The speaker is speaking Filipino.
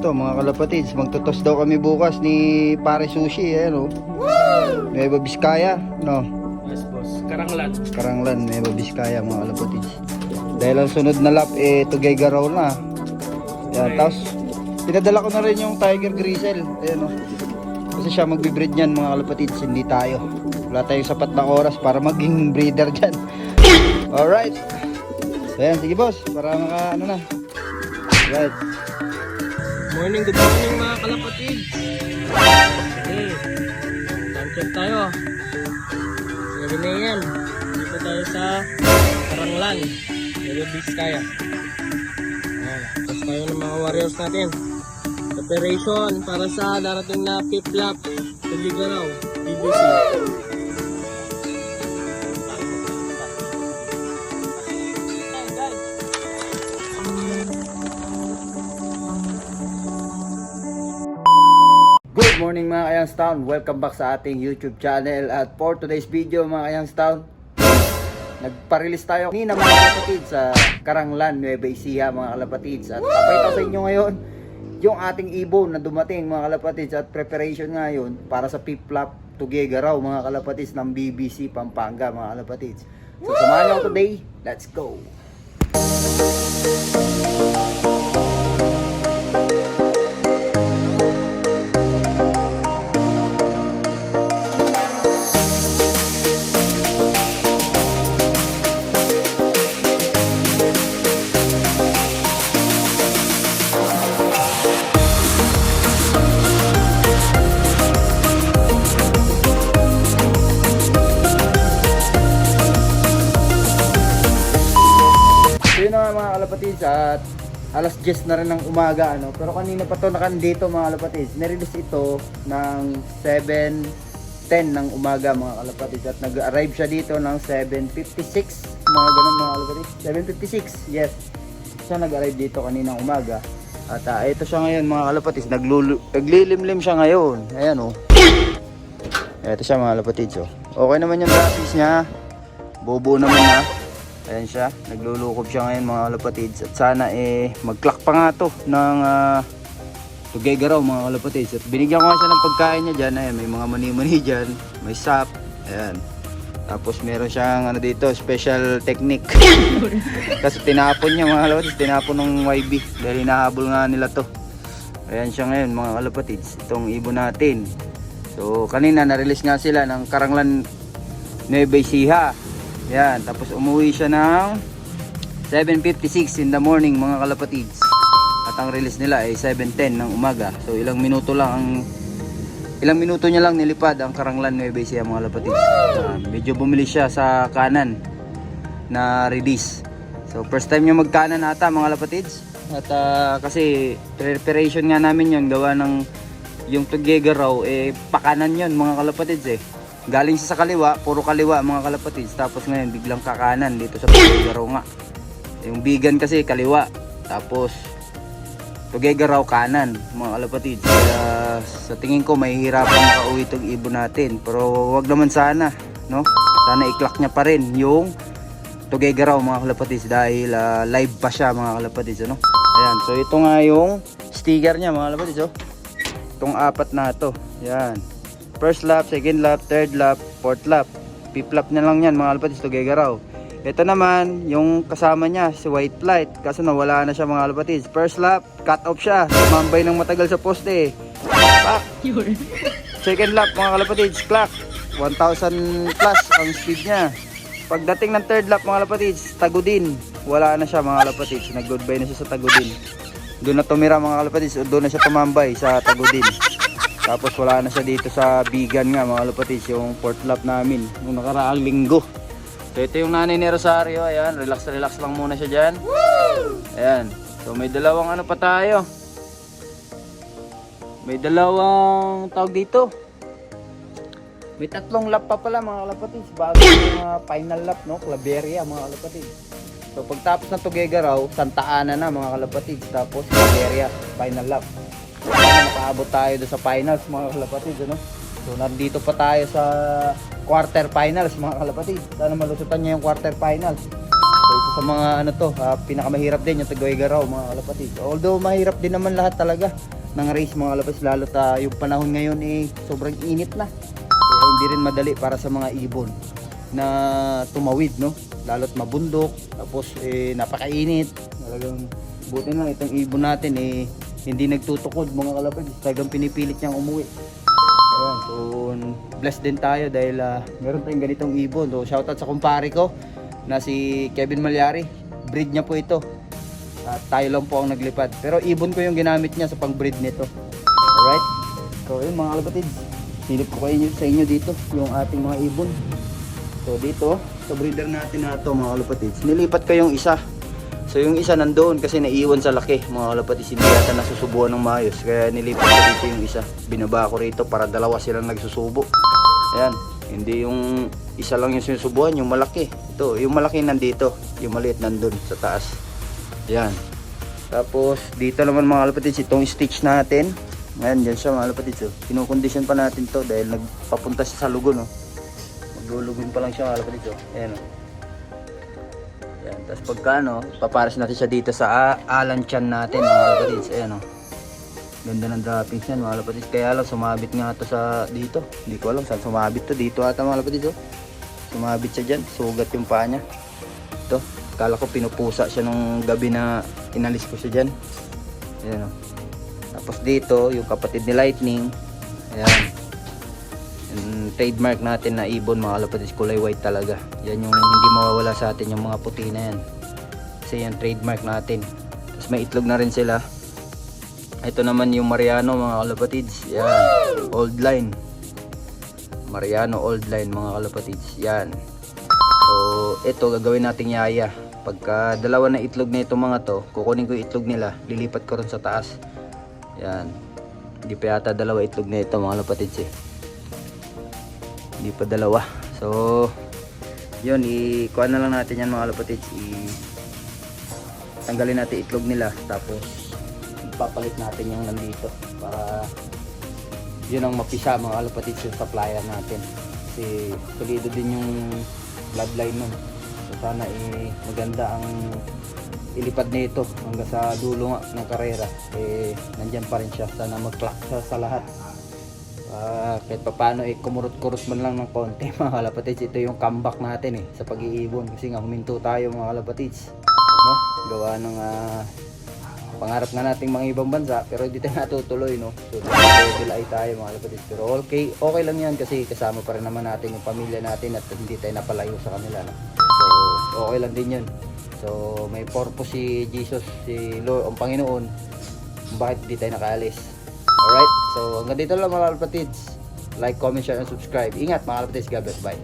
Ito mga kalapatids, magtutos daw kami bukas ni Pare Sushi, ayan o. Nueva Vizcaya, no? Yes boss, Karanglan. Karanglan, Nueva Vizcaya mga kalapatids. Dahil ang sunod na lap, Tuguegarao na. Yan, tapos pinadala ko na rin yung Tiger Grisel, ayan o. Kasi siya magbibreed niyan mga kalapatids, hindi tayo. Wala tayong sapat na oras para maging breeder dyan. Alright. So yan, sige boss, para maka ano na. Right. Good morning mga kalapatid. Okay, time check tayo. 7 AM. Dito tayo sa Karanglan, Nueva Vizcaya. Ayan, tapos tayo ng mga warriors natin. Preparation para sa darating na pip lap Tuguegarao, BBC. Good morning mga Kayangstown, welcome back sa ating YouTube channel. At for today's video mga Kayangstown, nagpa-release tayo kanina mga kalapatids sa Karanglan, Nueva Ecija mga kalapatids. At papayta sa inyo ngayon yung ating ibon na dumating mga kalapatids at preparation ngayon para sa Piplap Tuguegarao mga kalapatids ng BBC Pampanga mga kalapatids. So samahan nyo today, let's go! Yun na mga kalapatids, at alas 10 na rin ng umaga ano. Pero kanina pa to nakandito mga kalapatids. Nirelease ito ng 7:10 ng umaga mga kalapatids. At nag-arrive siya dito ng 7:56. Mga ganun mga kalapatids. 7:56, yes. Siya nag-arrive dito kaninang umaga. At ito siya ngayon mga kalapatids. Naglilimlim siya ngayon. Ayan oh. Ito siya mga kalapatids oh. Okay naman yung graphics niya. Bobo naman na. Ayan siya, naglulukob siya ngayon mga kalapatids. At sana mag-clock pa nga to ng Tuguegarao mga kalapatids. At binigyan ko nga siya ng pagkain niya dyan. Ayan, may mga mani-mani dyan, may sap. Ayan. Tapos meron siyang ano dito, special technique. Kasi tinapon niya mga kalapatids, tinapon ng YB. Dahil hinahabol nga nila to. Ayan siya ngayon mga kalapatids, itong ibon natin. So kanina na-release nga sila ng Karanglan Nueva Ecija. Yan, tapos umuwi siya ng 7:56 in the morning mga kalapatids. At ang release nila ay 7:10 ng umaga. So ilang minuto niya lang nilipad ang Karanglan Nueva Ecija mga kalapatids. Medyo bumili siya sa kanan na release. So first time niya magkanan ata mga kalapatids. At kasi preparation nga namin yung gawa ng yung Tuguegarao pakanan yun mga kalapatids Galing siya sa kaliwa, puro kaliwa mga kalapatids. Tapos ngayon biglang kakanan dito sa Tuguegarao nga. Yung vegan kasi kaliwa. Tapos Tuguegarao kanan mga kalapatids. Kaya sa tingin ko mahihirapan makauwi itong ibon natin. Pero wag naman sana, no? Sana i-clock niya pa rin yung Tuguegarao mga kalapatids. Dahil live pa siya mga kalapatids, ano? Ayan, so ito nga yung sticker niya mga kalapatids, oh. Itong apat na to. Yan. First lap, second lap, third lap, fourth lap. Fifth lap na lang yan mga kalapatids, Tuguegarao. Ito naman, yung kasama niya, si White Light. Kaso nawala na siya mga kalapatids. First lap, cut off siya. Tumambay ng matagal sa poste. Pak! Second lap mga kalapatids, clock. 1,000 plus ang speed niya. Pagdating ng third lap mga kalapatids, Tagudin. Wala na siya mga kalapatids. Nag-goodbye na siya sa Tagudin. Doon na tumira mga kalapatids. Doon na siya tumambay sa Tagudin. Tapos wala na siya dito sa Bigan nga mga kalapatids, yung fourth lap namin nung nakaraang linggo. So ito yung nanay ni Rosario, ayan, relax lang muna siya dyan. Ayan, so may dalawang ano pa tayo. May dalawang tawag dito. May tatlong lap pa pala mga kalapatids, bago yung final lap, no, Claveria mga kalapatids. So pagtapos ng Tuguegarao, Santa Ana na mga kalapatids, tapos Claveria, final lap. Makaabot tayo doon sa finals mga kalapatids, ano? So nandito pa tayo sa quarter finals mga kalapatids. Sana malusutan niya yung quarter finals. So sa mga ano to, pinakamahirap din yung Tuguegarao mga kalapatids. Although mahirap din naman lahat talaga ng race mga kalapatids, lalo yung panahon ngayon sobrang init na. Kaya hindi rin madali para sa mga ibon na tumawid, no? Lalo't mabundok, tapos napakainit. Talagang buti na itong ibon natin hindi nagtutukod mga kalapatids. Talagang pinipilit niyang umuwi. Ayan, so blessed din tayo dahil meron tayong ganitong ibon. So shoutout sa kumpare ko na si Kevin Malyari. Breed niya po ito. At tayo lang po ang naglipad. Pero ibon ko yung ginamit niya sa pang-breed nito. Alright? So yun mga kalapatids, silip ko kayo sa inyo dito yung ating mga ibon. So dito, sa breeder natin na ito mga kalapatids, nilipat ko yung isa. So yung isa nandoon kasi naiwan sa laki mga kalapatids, hindi yata nasusubuan ng maayos. Kaya nilipat ko dito yung isa. Binaba ko rito para dalawa silang nagsusubo. Ayan, hindi yung isa lang yung sinusubuan, yung malaki. Ito, yung malaki nandito, yung maliit nandun sa taas. Ayan. Tapos dito naman mga kalapatids, itong stitch natin. Ayan, dyan siya mga kalapatids. Kinukondisyon pa natin to dahil nagpapunta siya sa lugon. Maglulugon pa lang siya mga kalapatids. Ayan. Ayan. Tapos pagka paparas natin siya dito sa alan chan natin mga kalapatids. Ayan. Ganda ng droppings yan mga kalapatids. Kaya lang sumabit nga to sa dito. Hindi ko alam saan sumabit to. Dito ata mga kalapatids. Sumabit siya dyan. Sugat yung paa niya. Ito. Kala ko pinupusa siya nung gabi na inalis ko siya dyan. Ayan. Tapos dito yung kapatid ni Lightning. Ayan. Yung trademark natin na ibon mga kalapatids, kulay white talaga. Yan yung hindi mawawala sa atin, yung mga puti na yan. Kasi yan trademark natin. Tapos may itlog na rin sila. Ito naman yung Mariano mga kalapatids. Yan. Old line. Mariano old line mga kalapatids. Yan. So ito gagawin nating yaya. Pagka dalawa na itlog na itong mga to, kukunin ko yung itlog nila, lilipat ko rin sa taas. Yan. Hindi pa yata dalawa itlog na ito mga kalapatids Hindi pa dalawa. So yun, ikuha na lang natin yan mga kalapatids. Tanggalin natin itlog nila. Tapos ipapalit natin yung nandito para yun ang mapisa mga kalapatids yung supplier natin. Kasi solido din yung bloodline nun. So sana maganda ang ilipad nito hanggang sa dulo nga ng karera. Nandyan pa rin siya. Sana mag-clock sa lahat. Kahit paano kumurot-kurot man lang ng konti mga kalapatids. Ito yung comeback natin sa pag-iibon. Kasi nga huminto tayo mga kalapatids. No? Gawa ng pangarap nga nating mga ibang bansa pero hindi tayo natutuloy, no? So delay tayo mga kalapatids. Pero okay lang yan kasi kasama pa rin naman natin yung pamilya natin at hindi tayo napalayo sa kanila, no? So okay lang din yun. So may purpose si Jesus, si Lord, ang Panginoon, kung bakit hindi tayo nakaalis. Alright, so hanggang dito lang mga kalapatids. Like, comment, share, and subscribe. Ingat mga kalapatids. God bless. Bye.